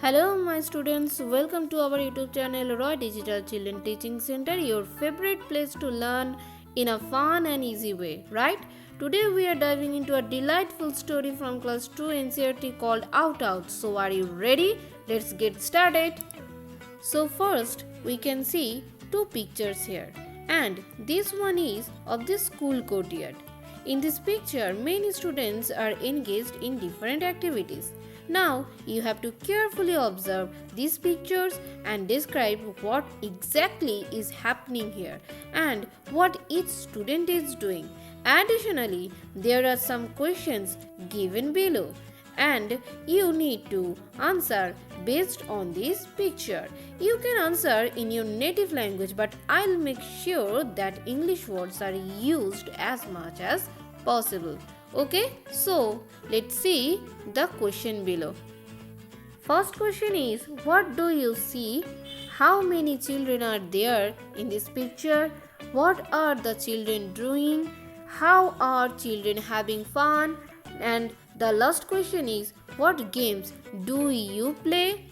Hello my students, welcome to our YouTube channel Roy Digital Children Teaching Center, your favorite place to learn in a fun and easy way, right? Today we are diving into a delightful story from class 2 NCERT called Out. So are you ready? Let's get started. So first we can see two pictures here, and this one is of the school courtyard. In this picture, many students are engaged in different activities. Now, you have to carefully observe these pictures and describe what exactly is happening here and what each student is doing. Additionally, there are some questions given below and you need to answer based on this picture. You can answer in your native language, but I'll make sure that English words are used as much as possible. Okay, so let's see the question below. First question is, what do you see? How many children are there in this picture? What are the children doing? How are children having fun? And the last question is, what games do you play?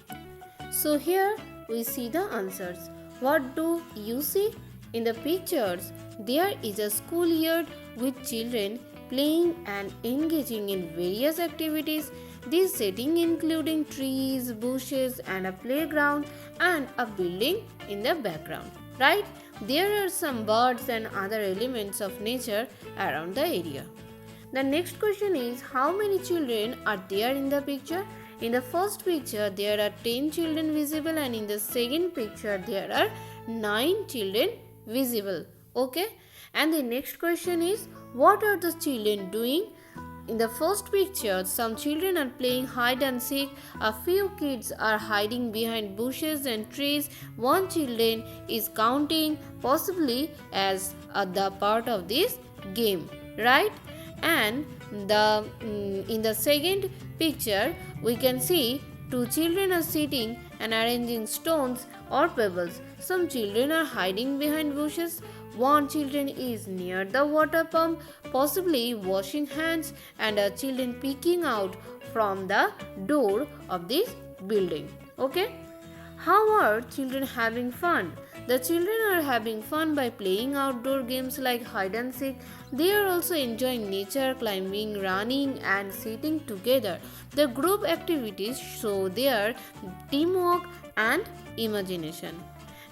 So here we see the answers. What do you see? In the pictures, there is a schoolyard with children playing and engaging in various activities. This setting including trees, bushes and a playground and a building in the background, right? There are some birds and other elements of nature around the area. The next question is, how many children are there in the picture? In the first picture, there are 10 children visible, and in the second picture, there are 9 children visible. Okay? And the next question is, what are the children doing? In the first picture, some children are playing hide and seek. A few kids are hiding behind bushes and trees. One child is counting, possibly as the part of this game, right? And in the second picture, we can see two children are sitting and arranging stones or pebbles. Some children are hiding behind bushes. One child is near the water pump, possibly washing hands, and a child peeking out from the door of this building. Okay? How are children having fun? The children are having fun by playing outdoor games like hide and seek. They are also enjoying nature, climbing, running, and sitting together. The group activities show their teamwork and imagination.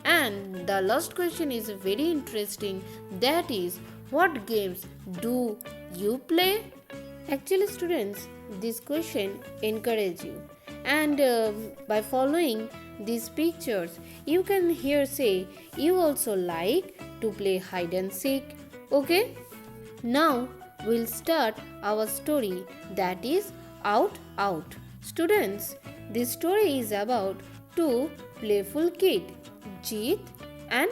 And the last question is very interesting. That is, what games do you play? Actually, students, this question encourages you. And by following these pictures, you can here say you also like to play hide and seek. Okay? Now we'll start our story, that is Out. Students, this story is about two playful kids, Jeet and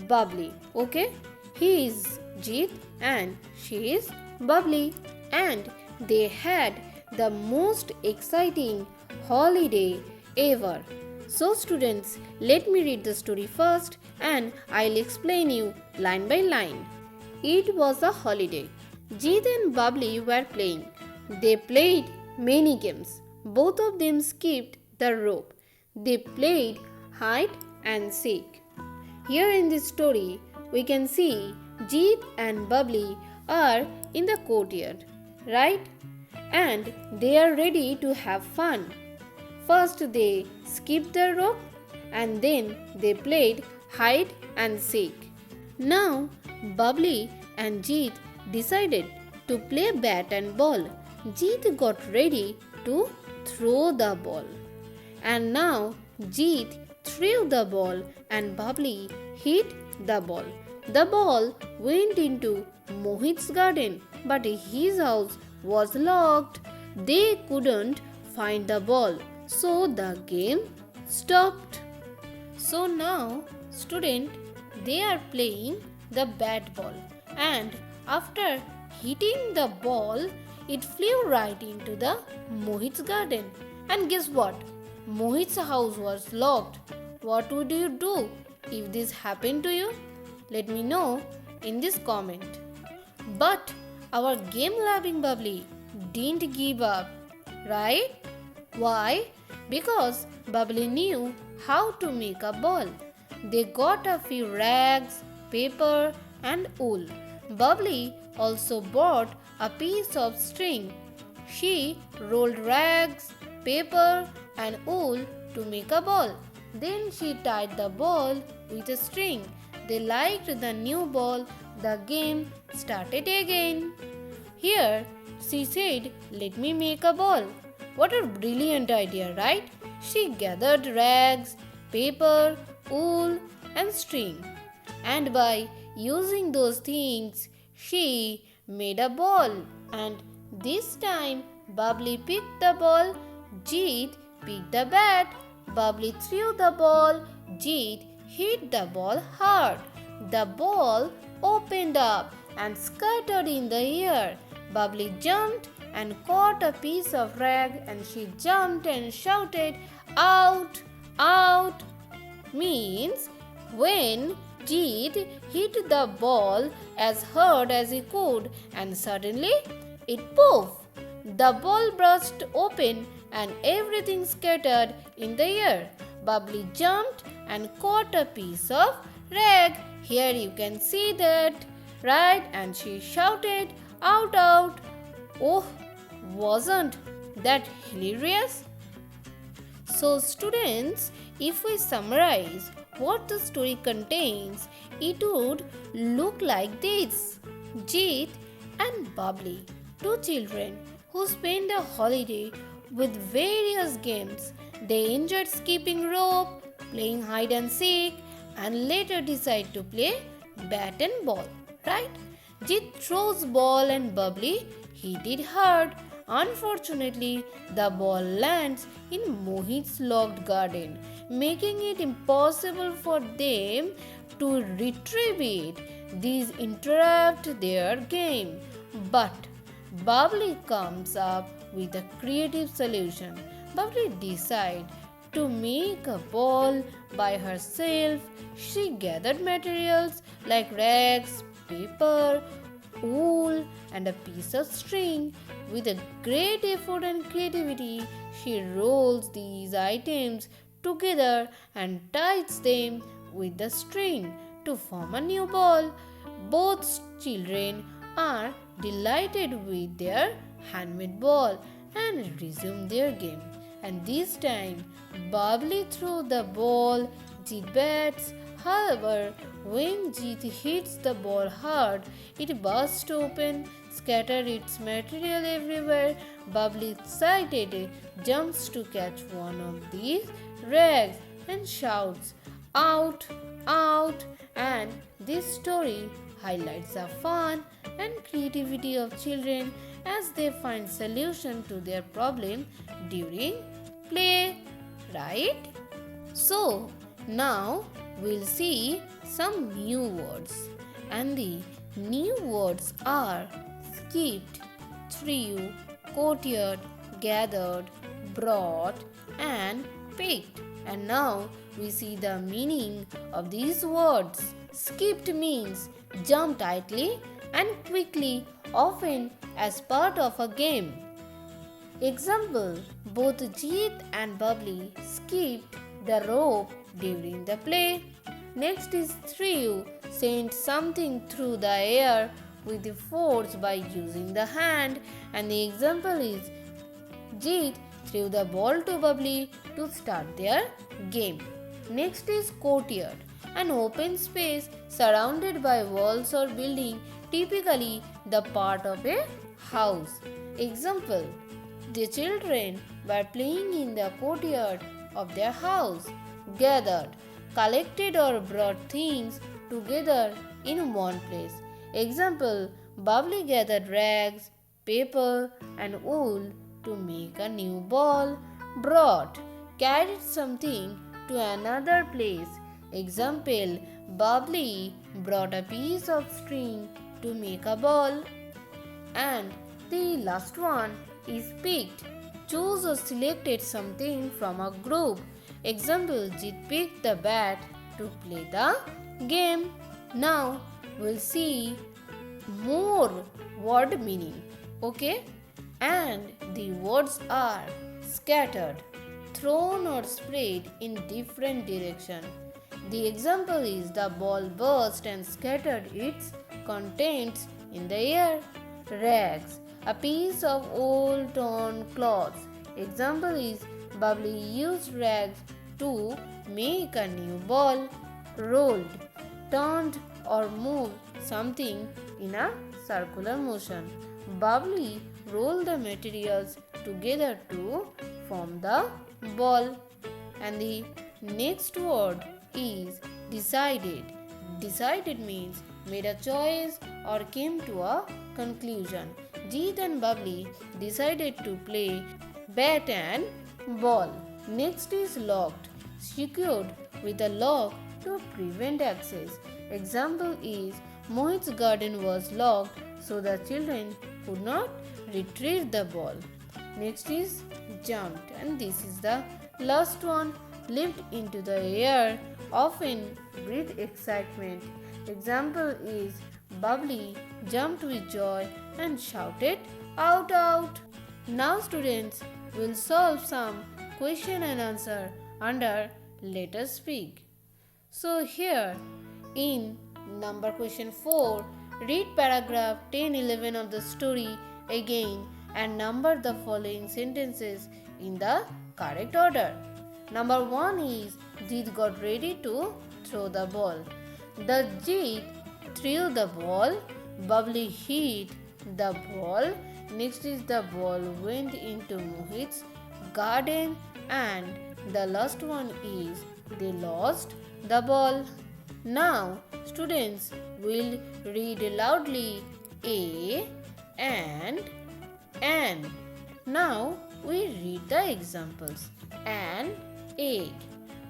Babli. Okay? He is Jeet and she is Babli, and they had the most exciting holiday ever. So students, let me read the story first and I'll explain you line by line. It was a holiday. Jeet and Babli were playing. They played many games. Both of them skipped the rope. They played hide and seek. Here in this story, we can see Jeet and Babli are in the courtyard, right? And they are ready to have fun. First they skipped the rope and then they played hide and seek. Now Babli and Jeet decided to play bat and ball. Jeet got ready to throw the ball. And now Jeet threw the ball and Babli hit the ball. The ball went into Mohit's garden, but his house was locked. They couldn't find the ball, so the game stopped. So now, student, they are playing the bat ball, and after hitting the ball, it flew right into the Mohit's garden. And guess what? Mohit's house was locked. What would you do if this happened to you? Let me know in this comment. But our game loving Babli didn't give up, right? Why? because Babli knew how to make a ball. They got a few rags, paper, and wool. Babli also bought a piece of string. She rolled rags, paper, and wool to make a ball. Then she tied the ball with a string. They liked the new ball. The game started again. Here, she said, "Let me make a ball." What a brilliant idea, right? She gathered rags, paper, wool, and string. And by using those things, she made a ball. And this time, Babli picked the ball, Jeet picked the bat. Babli threw the ball, Jeet hit the ball hard. The ball opened up and scattered in the air. Babli jumped and caught a piece of rag, and she jumped and shouted, "Out! Out!" Means when Jeet hit the ball as hard as he could, and suddenly it poof! The ball burst open and everything scattered in the air. Babli jumped and caught a piece of rag. Here you can see that, right? And she shouted, "Out, out!" Oh, wasn't that hilarious? So, students, if we summarize what the story contains, it would look like this. Jeet and Babli, two children who spend a holiday with various games. They enjoyed skipping rope, playing hide and seek, and later decide to play bat and ball, right? Jeet throws ball and Babli hit it hard. Unfortunately, the ball lands in Mohit's locked garden, making it impossible for them to retrieve it. These interrupt their game. But Babli comes up with a creative solution. Babli decides to make a ball by herself. She gathered materials like rags, paper, wool, and a piece of string. With a great effort and creativity, she rolls these items together and ties them with the string to form a new ball. Both children are delighted with their handmade ball and resume their game. And this time, Babli threw the ball, Jeet bats. However, when Jeet hits the ball hard, it bursts open, scatters its material everywhere. Babli, excited, jumps to catch one of these rags and shouts, "Out! Out!" And this story highlights the fun and creativity of children as they find solution to their problem during play, right? So, now we'll see some new words, and the new words are skipped, threw, courtyard, gathered, brought, and picked. And now we see the meaning of these words. Skipped means jump tightly and quickly, often as part of a game. Example, both Jeet and Babli skipped the rope during the play. Next is threw, sent something through the air with the force by using the hand. And the example is Jeet threw the ball to Babli to start their game. Next is courtyard, an open space surrounded by walls or building, typically the part of a house. Example, the children were playing in the courtyard of their house. Gathered, collected or brought things together in one place. Example, Babli gathered rags, paper, and wool to make a new ball. Brought, carried something to another place. Example, Babli brought a piece of string to make a ball. And the last one is picked, chose or selected something from a group. Example, Jeet picked the bat to play the game. Now we'll see more word meaning. Okay? And the words are scattered, thrown or spread in different direction. The example is the ball burst and scattered its contents in the air. Rags, a piece of old torn cloth. Example is Babli used rags to make a new ball. Rolled, turned or moved something in a circular motion. Babli rolled the materials together to form the ball. And the next word is decided. Decided means made a choice or came to a conclusion. Jeet and Babli decided to play bat and ball. Next is locked, secured with a lock to prevent access. Example is Mohit's garden was locked so the children could not retrieve the ball. Next is jumped, and this is the last one. Leaped into the air, often with excitement. Example is Babli jumped with joy and shouted out out. Now students will solve some question and answer under let us speak. So here in number question 4, read paragraph 10-11 of the story again and number the following sentences in the correct order. Number 1 is Jeet got ready to throw the ball. The Jeet threw the ball. Babli hit the ball. Next is the ball went into Mohit's garden, and the last one is they lost the ball. Now students will read loudly a and an. Now we read the examples. An egg.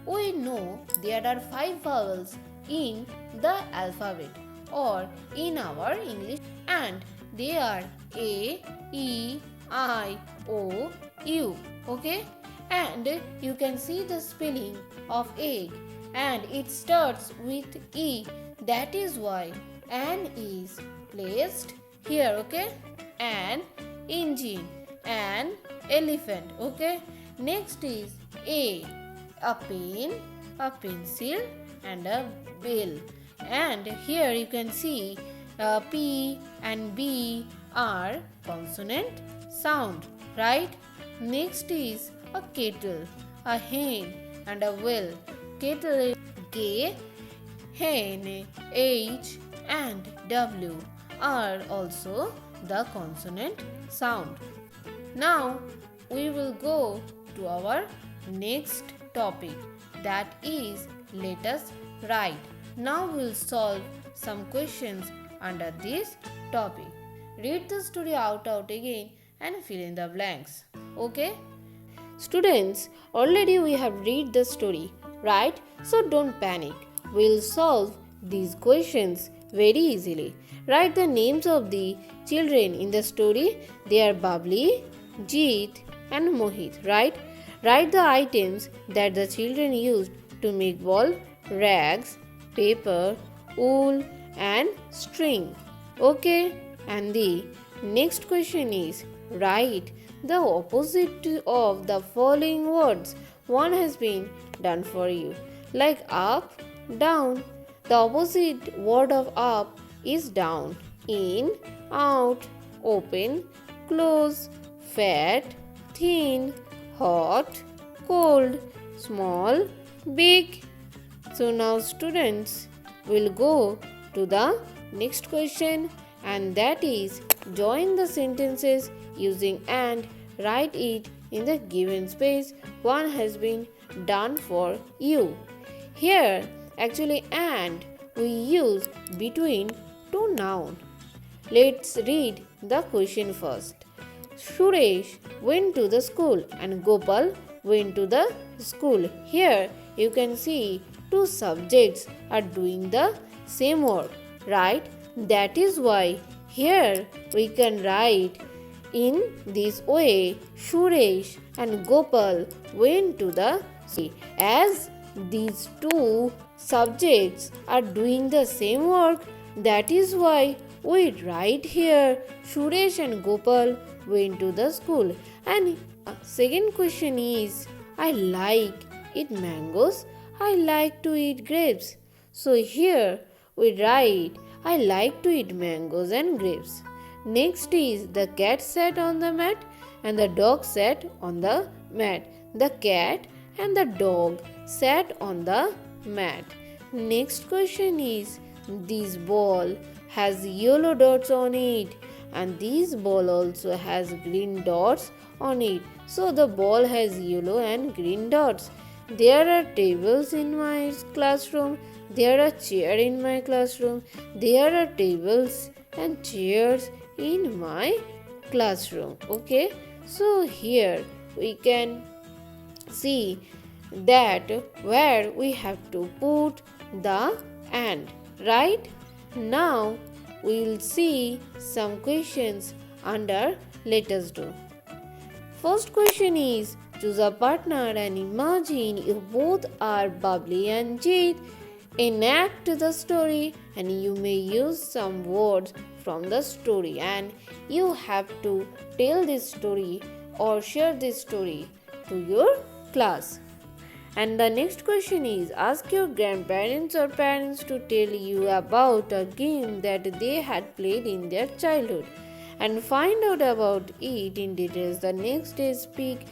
We know there are 5 vowels in the alphabet or in our English, and they are A, E, I, O, U. Okay? And you can see the spelling of egg, and it starts with E. That is why an is placed here. Okay? An engine, an elephant. Okay? Next is a pen, a pencil, and a bell. And here you can see P and B are consonant sound, right? Next is a kettle, a hen, and a well. Kettle is K, hen, H, and W are also the consonant sound. Now we will go to our next topic, that is let us write. Now we will solve some questions under this topic. Read the story out again and fill in the blanks. Okay? Students, already we have read the story, right? So don't panic. We'll solve these questions very easily. Write the names of the children in the story. They are Babli, Jeet, and Mohit, right? Write the items that the children used to make ball: rags, paper, wool, and string. Okay? And the next question is write the opposite of the following words. One has been done for you, like up, down. The opposite word of up is down. In, out, open, close, fat, thin, hot, cold, small, big. So now students will go to the next question, and that is join the sentences using and. Write it in the given space. One has been done for you. Here actually and we use between two nouns. Let's read the question first. Suresh went to the school and Gopal went to the school. Here you can see two subjects are doing the same work, right? That is why here we can write in this way, Suresh and Gopal went to the sea. As these two subjects are doing the same work, that is why we write here Suresh and Gopal went to the school. And second question is I like eat mangoes. I like to eat grapes. So here we write I like to eat mangoes and grapes. Next is the cat sat on the mat and the dog sat on the mat. The cat and the dog sat on the mat. Next question is this ball has yellow dots on it and this ball also has green dots on it. So the ball has yellow and green dots. There are tables in my classroom. There are chairs in my classroom. There are tables and chairs in my classroom. Okay, so here we can see that where we have to put the and, right? Now we will see some questions under let us do. First question is choose a partner and imagine if both are Babli and Jeet. Enact the story and you may use some words from the story and you have to tell this story or share this story to your class. And the next question is ask your grandparents or parents to tell you about a game that they had played in their childhood and find out about it in details. The next day speak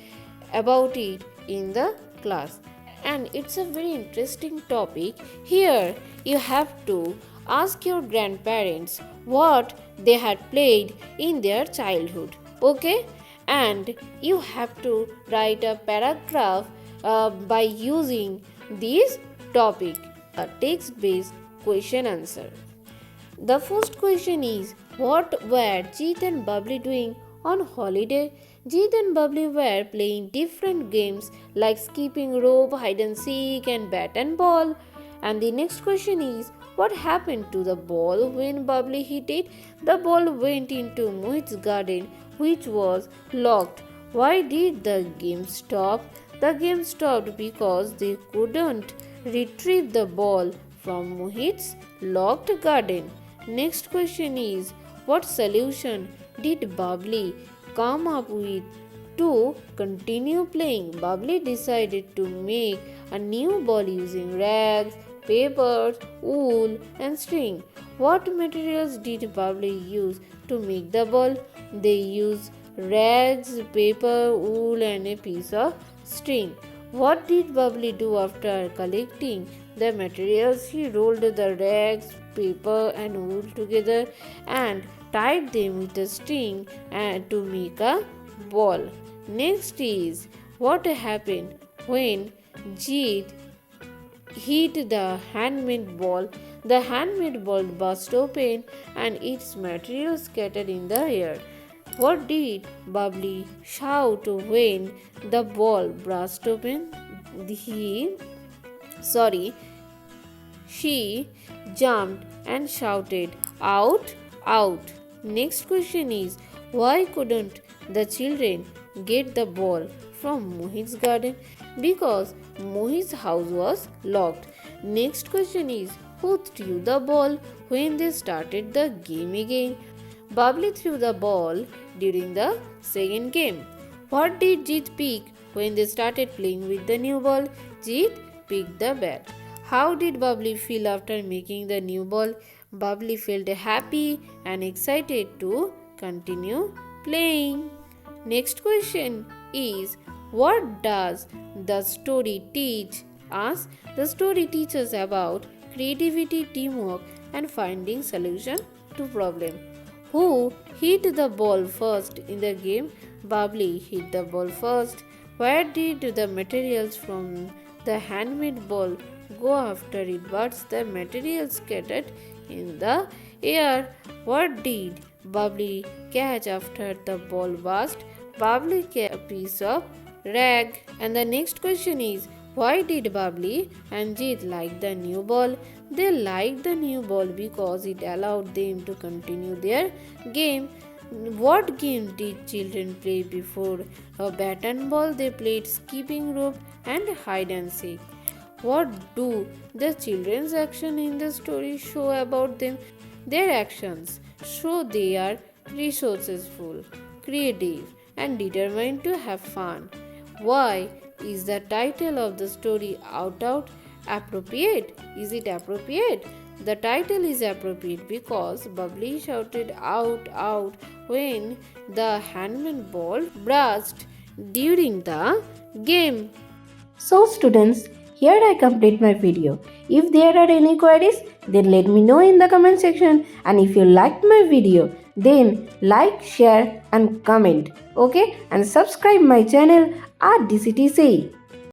about it in the class. And it's a very interesting topic. Here you have to ask your grandparents what they had played in their childhood. Okay? And you have to write a paragraph by using this topic, a text-based question answer. The first question is what were Jeet and Babli doing on holiday? Jeet and Babli were playing different games like skipping rope, hide and seek, and bat and ball. And the next question is what happened to the ball when Babli hit it? The ball went into Mohit's garden, which was locked. Why did the game stop? The game stopped because they couldn't retrieve the ball from Mohit's locked garden. Next question is what solution did Babli come up with to continue playing? Babli decided to make a new ball using rags, papers, wool and string. What materials did Babli use to make the ball? They used rags, paper, wool and a piece of string. What did Babli do after collecting the materials? He rolled the rags, paper and wool together and tied them with a string and to make a ball. Next is what happened when Jeet hit the handmade ball. The handmade ball burst open and its material scattered in the air. What did Babli shout when the ball burst open? She jumped and shouted, out, out. Next question is, why couldn't the children get the ball from Mohit's garden? Because Mohit's house was locked. Next question is, who threw the ball when they started the game again? Babli threw the ball during the second game. What did Jeet pick when they started playing with the new ball? Jeet picked the bat. How did Babli feel after making the new ball? Babli felt happy and excited to continue playing. Next question is, what does the story teach us? The story teaches about creativity, teamwork and finding solution to problem. Who hit the ball first in the game? Babli hit the ball first. Where did the materials from the handmade ball go after it burst? The materials scattered in the air. What did Babli catch after the ball burst? Babli caught a piece of rag. And the next question is, why did Babli and Jeet like the new ball? They liked the new ball because it allowed them to continue their game. What game did children play before a bat and ball? They played skipping rope and hide and seek. What do the children's action in the story show about them? Their actions show they are resourceful, creative, and determined to have fun. Why Is the title of the story out appropriate? Is it appropriate? The title is appropriate because Babli shouted out when the handman ball burst during the game. So students, here I complete my video. If there are any queries, then let me know in the comment section. And if you liked my video, then like, share and comment. Okay? And subscribe my channel RDCTC.